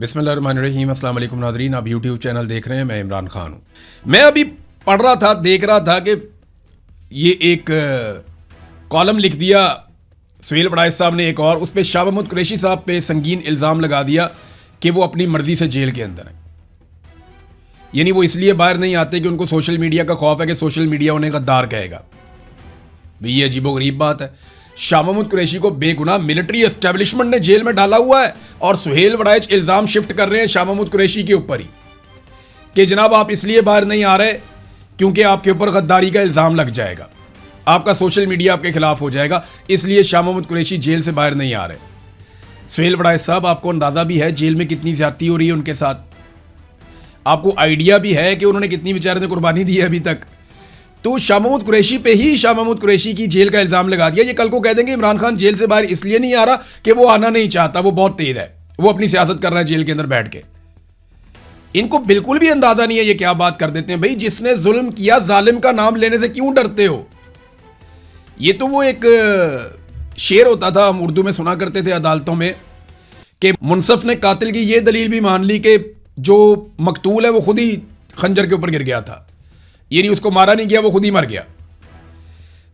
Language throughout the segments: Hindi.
बिस्मिल्लाहिर्रहमानिर्रहीम। अस्सलाम वालेकुम नाज़रीन, आप यूट्यूब चैनल देख रहे हैं। मैं इमरान खान हूँ। मैं अभी पढ़ रहा था, देख रहा था कि ये एक कॉलम लिख दिया सुहेल वड़ाइच साहब ने एक, और उस पर शाह महमूद कुरैशी साहब पे संगीन इल्ज़ाम लगा दिया कि वो अपनी मर्ज़ी से जेल के अंदर हैं। यानी वो इसलिए बाहर नहीं आते कि उनको सोशल मीडिया का खौफ है कि सोशल मीडिया उन्हें गद्दार कहेगा। भाई ये अजीबोगरीब बात है। शाह महमूद कुरैशी को बेगुनाह मिलिट्री एस्टेब्लिशमेंट ने जेल में डाला हुआ है और सुहेल वड़ाइच इल्ज़ाम शिफ्ट कर रहे हैं शाह महमूद कुरैशी के ऊपर ही कि जनाब आप इसलिए बाहर नहीं आ रहे क्योंकि आपके ऊपर गद्दारी का इल्ज़ाम लग जाएगा, आपका सोशल मीडिया आपके खिलाफ हो जाएगा, इसलिए शाह महमूद कुरैशी जेल से बाहर नहीं आ रहे। सुहेल वड़ाइच साहब, आपको अंदाज़ा भी है जेल में कितनी ज़्यादती हो रही है उनके साथ, आपको आइडिया भी है कि उन्होंने कितनी बेचारे ने कुर्बानी दी है अभी तक। तो शाह महमूद कुरैशी पे ही शाह महमूद कुरैशी की जेल का इल्ज़ाम लगा दिया। ये कल को कह देंगे इमरान खान जेल से बाहर इसलिए नहीं आ रहा कि वो आना नहीं चाहता, वो बहुत तेज है, वो अपनी सियासत कर रहा है जेल के अंदर बैठ के। इनको बिल्कुल भी अंदाजा नहीं है ये क्या बात कर देते हैं। भाई जिसने जुल्म किया जालिम का नाम लेने से क्यों डरते हो? ये तो वो एक शेर होता था, हम उर्दू में सुना करते थे अदालतों में, कि मुनसफ ने कातिल की ये दलील भी मान ली कि जो मकतूल है वो खुद ही खंजर के ऊपर गिर गया था, यानी उसको मारा नहीं गया, वो खुद ही मर गया।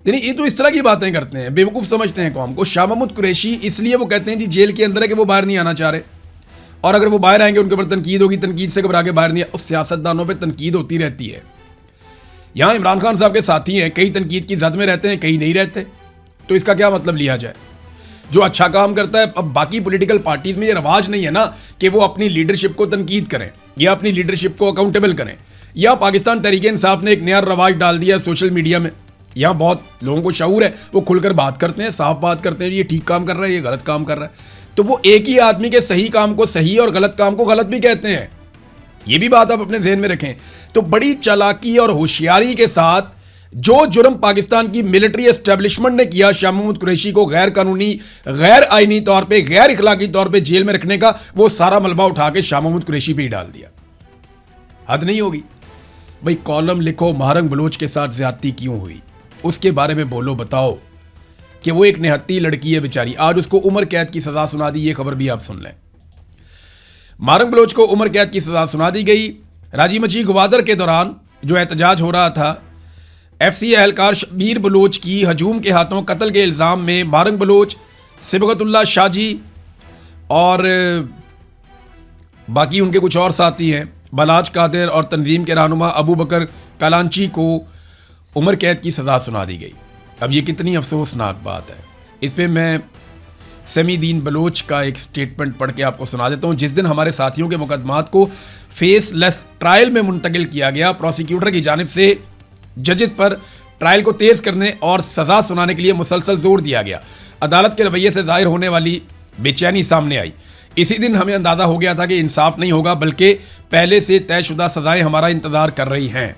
यानी ये तो इस तरह की बातें करते हैं, बेवकूफ़ समझते हैं कौम को। शाह महमूद कुरैशी इसलिए वो कहते हैं जी जेल के अंदर है कि वो बाहर नहीं आना चाह रहे, और अगर वो बाहर आएंगे उनके ऊपर तनकीद होगी, तनकीद से घबरा के बाहर नहीं। उस सियासतदानों पर तनकीद होती रहती है। यहाँ इमरान खान साहब के साथी हैं, कई तनकीद की जद में रहते हैं, कई नहीं रहते, तो इसका क्या मतलब लिया जाए? जो अच्छा काम करता है, अब बाकी पॉलिटिकल पार्टीज में ये रवाज नहीं है ना कि वो अपनी लीडरशिप को तनकीद करें या अपनी लीडरशिप को अकाउंटेबल करें। या पाकिस्तान तहरीक इंसाफ ने एक नया रवाज डाल दिया सोशल मीडिया में, यहाँ बहुत लोगों को शऊर है, वो खुलकर बात करते हैं, साफ बात करते हैं, ये ठीक काम कर रहा है, ये गलत काम कर रहा है। तो वो एक ही आदमी के सही काम को सही और गलत काम को गलत भी कहते हैं। ये भी बात आप अपने ज़हन में रखें। तो बड़ी चालाकी और होशियारी के साथ जो जुर्म पाकिस्तान की मिलिट्री एस्टेब्लिशमेंट ने किया, शाह महमूद कुरैशी को गैर कानूनी, गैर आईनी तौर पे, गैर इखलाकी तौर पे जेल में रखने का, वो सारा मलबा उठा के शाह महमूद कुरैशी पे ही डाल दिया। हद नहीं होगी? भाई कॉलम लिखो महारंग बलोच के साथ ज्यादती क्यों हुई, उसके बारे में बोलो, बताओ कि वो एक निहत्ती लड़की है बेचारी, आज उसको उम्र कैद की सजा सुना दी। ये खबर भी आप सुन लें। महारंग बलोच को उम्र कैद की सजा सुना दी गई। राजी मची गवादर के दौरान जो एहतजाज हो रहा था, एफसी एहलकार शबीर बलोच की हजूम के हाथों कत्ल के इल्ज़ाम में महारंग बलोच, सिबगतुल्लाह शाहजी और बाकी उनके कुछ और साथी हैं, बलाज कादिर और तंजीम के रहनुमा अबू बकर कलांची को उम्र कैद की सज़ा सुना दी गई। अब ये कितनी अफसोसनाक बात है। इस पर मैं समीदीन बलोच का एक स्टेटमेंट पढ़ के आपको सुना देता हूँ। जिस दिन हमारे साथियों के मुकदमात को फेसलेस ट्रायल में मुंतकिल किया गया, प्रोसिक्यूटर की जानिब से जजेस पर ट्रायल को तेज़ करने और सज़ा सुनाने के लिए मुसलसल जोर दिया गया। अदालत के रवैये से जाहिर होने वाली बेचैनी सामने आई। इसी दिन हमें अंदाज़ा हो गया था कि इंसाफ नहीं होगा, बल्कि पहले से तयशुदा सज़ाएं हमारा इंतज़ार कर रही हैं।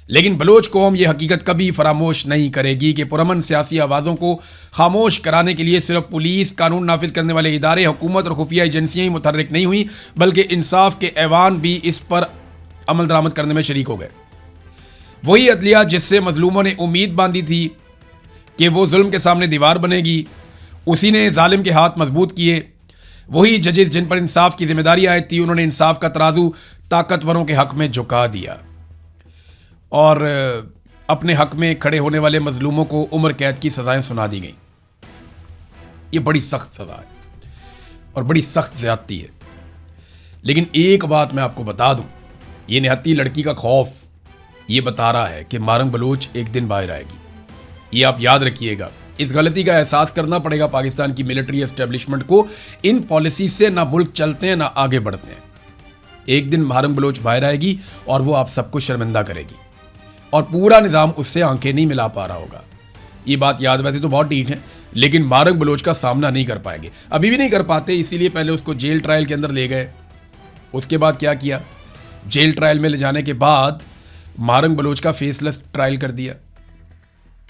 लेकिन बलोच कौम ये हकीकत कभी फरामोश नहीं करेगी कि पुरअमन सियासी आवाज़ों को खामोश कराने के लिए सिर्फ पुलिस, कानून नाफिज करने वाले इदारे, हुकूमत और खुफिया एजेंसियाँ ही मुतहर्रिक नहीं हुई, बल्कि इंसाफ के ऐवान भी इस पर अमल दरामद करने में शरीक हो गए। वही अदलिया जिससे मजलूमों ने उम्मीद बांधी थी कि वो जुल्म के सामने दीवार बनेगी, उसी ने जालिम के हाथ मजबूत किए। वही जजेस जिन पर इंसाफ की जिम्मेदारी आयद थी, उन्होंने इंसाफ का तराजू ताकतवरों के हक में झुका दिया और अपने हक में खड़े होने वाले मजलूमों को उम्र कैद की सज़ाएं सुना दी गई। ये बड़ी सख्त सज़ा है और बड़ी सख्त ज़्यादती है। लेकिन एक बात मैं आपको बता दूं, ये निहत्ती लड़की का खौफ ये बता रहा है कि महारंग बलोच एक दिन बाहर आएगी। ये आप याद रखिएगा। इस गलती का एहसास करना पड़ेगा पाकिस्तान की मिलिट्री एस्टेब्लिशमेंट को। इन पॉलिसी से ना मुल्क चलते हैं ना आगे बढ़ते हैं। एक दिन महारंग बलोच बाहर आएगी और वो आप सबको शर्मिंदा करेगी और पूरा निज़ाम उससे आंखें नहीं मिला पा रहा होगा। ये बात याद, वैसे तो बहुत ढीठ है, लेकिन महारंग बलोच का सामना नहीं कर पाएंगे, अभी भी नहीं कर पाते। इसीलिए पहले उसको जेल ट्रायल के अंदर ले गए। उसके बाद क्या किया, जेल ट्रायल में ले जाने के बाद महारंग बलोच का फेसलेस ट्रायल कर दिया।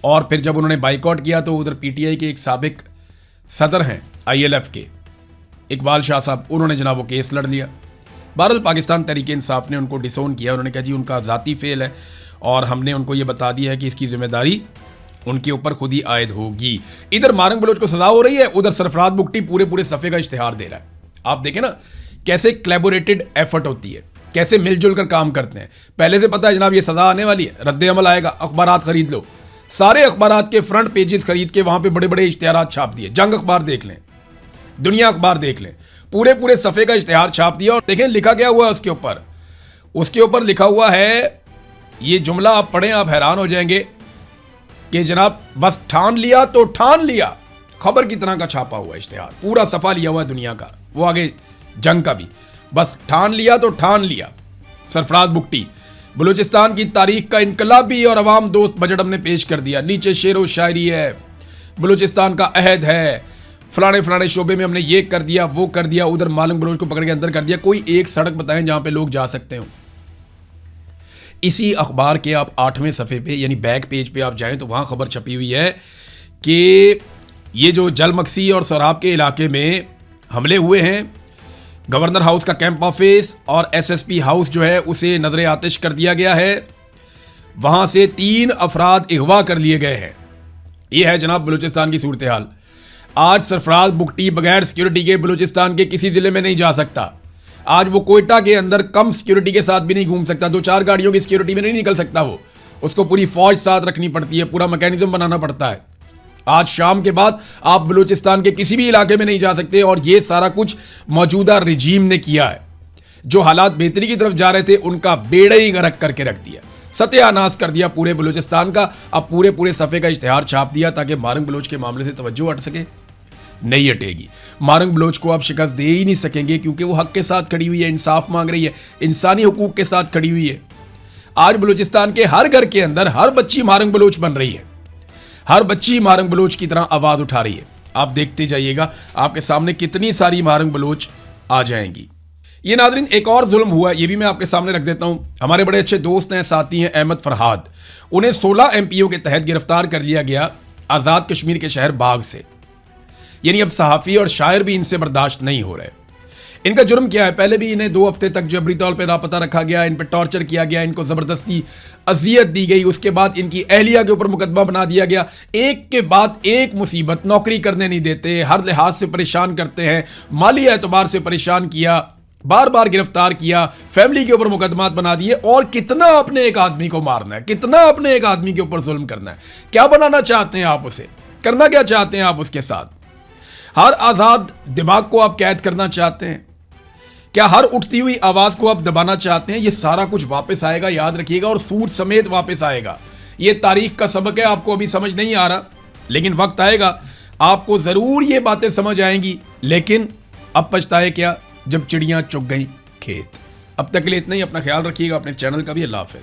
और फिर जब उन्होंने बाइकआउट किया तो उधर पीटीआई के एक साबिक सदर हैं आईएलएफ के, इकबाल शाह साहब, उन्होंने जनाब वो केस लड़ लिया। बहरहाल पाकिस्तान तहरीक इंसाफ ने उनको डिसोन किया। उन्होंने कहा जी उनका ज़ाती फेल है और हमने उनको ये बता दिया है कि इसकी जिम्मेदारी उनके ऊपर खुद ही आयद होगी। इधर महारंग बलोच को सजा हो रही है, उधर सरफराज बुगटी पूरे सफ़े का इश्तिहार दे रहा है। आप देखें ना कैसे कोलैबोरेटेड एफर्ट होती है, कैसे मिलजुल कर काम करते हैं। पहले से पता है जनाब ये सज़ा आने वाली है, रद्द अमल आएगा। अखबारात खरीद लो, सारे अखबारात के फ्रंट पेजेस खरीद के वहाँ पे बड़े बड़े इश्तिहारात छाप दिए। जंग अखबार देख लें, दुनिया अखबार देख लें, पूरे पूरे सफ़े का इश्तिहार छाप दिया और देखें लिखा क्या हुआ है उसके ऊपर लिखा हुआ है, ये जुमला आप पढ़ें आप हैरान हो जाएंगे कि जनाब बस ठान लिया तो ठान लिया। खबर की तरह का छापा हुआ इश्तिहार, पूरा सफ़ा लिया हुआ है दुनिया का, वो आगे जंग का भी। बस ठान लिया तो ठान लिया। सरफराज बुगटी, बलूचिस्तान की तारीख का इनकलाबी और अवाम दोस्त बजट हमने पेश कर दिया। नीचे शेर व शायरी है, बलूचिस्तान का अहद है, फलाने फलाने शोबे में हमने ये कर दिया वो कर दिया, उधर मालूम बलोच को पकड़ के अंदर कर दिया। कोई एक सड़क बताएं जहां पे लोग जा सकते हो। इसी अखबार के आप 8वें सफ़े पे यानी बैक पेज पे आप जाएं तो वहां खबर छपी हुई है कि ये जो जलमक्सी और सराब के इलाके में हमले हुए हैं, गवर्नर हाउस का कैंप ऑफिस और एसएसपी हाउस जो है उसे नजर आतिश कर दिया गया है। वहां से 3 अफराद अगवा कर लिए गए हैं। यह है जनाब बलूचिस्तान की सूरत हाल। आज सरफराज बुगटी बगैर सिक्योरिटी के बलूचिस्तान के किसी जिले में नहीं जा सकता। आज वो कोयटा के अंदर कम सिक्योरिटी के साथ भी नहीं घूम सकता, 2-4 गाड़ियों की सिक्योरिटी में नहीं निकल सकता। वो उसको पूरी फौज साथ रखनी पड़ती है, पूरा मैकेनिज्म बनाना पड़ता है। आज शाम के बाद आप बलूचिस्तान के किसी भी इलाके में नहीं जा सकते और ये सारा कुछ मौजूदा रिजीम ने किया है। जो हालात बेहतरी की तरफ जा रहे थे उनका बेड़ा ही गर्क करके रख दिया, सत्यानाश कर दिया पूरे बलूचिस्तान का। अब पूरे पूरे सफ़े का इश्तिहार छाप दिया ताकि मारंग बलोच के मामले से तवज्जो हट सके। नहीं हटेगी। मारंग बलोच को आप शिकस्त दे ही नहीं सकेंगे क्योंकि वो हक के साथ खड़ी हुई है, इंसाफ मांग रही है, इंसानी हुकूक के साथ खड़ी हुई है। आज बलूचिस्तान के हर घर के अंदर हर बच्ची मारंग बलोच बन रही है, हर बच्ची मारंग बलोच की तरह आवाज उठा रही है। आप देखते जाइएगा आपके सामने कितनी सारी मारंग बलोच आ जाएंगी। ये नाज़रीन एक और जुल्म हुआ, ये भी मैं आपके सामने रख देता हूं। हमारे बड़े अच्छे दोस्त हैं, साथी हैं अहमद फरहाद, उन्हें 16 MPO के तहत गिरफ्तार कर लिया गया आज़ाद कश्मीर के शहर बाग से। यानी अब सहाफ़ी और शायर भी इनसे बर्दाश्त नहीं हो रहे। इनका जुर्म क्या है? पहले भी इन्हें 2 हफ्ते तक जबरी तौर पर लापता रखा गया, इन पर टॉर्चर किया गया, इनको ज़बरदस्ती अजियत दी गई। उसके बाद इनकी अहलिया के ऊपर मुकदमा बना दिया गया। एक के बाद एक मुसीबत, नौकरी करने नहीं देते, हर लिहाज से परेशान करते हैं, माली एतबार से परेशान किया, बार बार गिरफ्तार किया, फैमिली के ऊपर मुकदमात बना दिए। और कितना अपने एक आदमी को मारना है, कितना अपने एक आदमी के ऊपर जुल्म करना है? क्या बनाना चाहते हैं आप उसे? करना क्या चाहते हैं आप उसके साथ? हर आज़ाद दिमाग को आप कैद करना चाहते हैं? क्या हर उठती हुई आवाज को आप दबाना चाहते हैं? ये सारा कुछ वापस आएगा, याद रखिएगा, और सूद समेत वापस आएगा। ये तारीख का सबक है, आपको अभी समझ नहीं आ रहा, लेकिन वक्त आएगा आपको जरूर ये बातें समझ आएंगी। लेकिन अब पछताए क्या जब चिड़ियां चुग गई खेत। अब तक के लिए इतना ही। अपना ख्याल रखिएगा, अपने चैनल का भी। अल्लाह हाफ़िज़।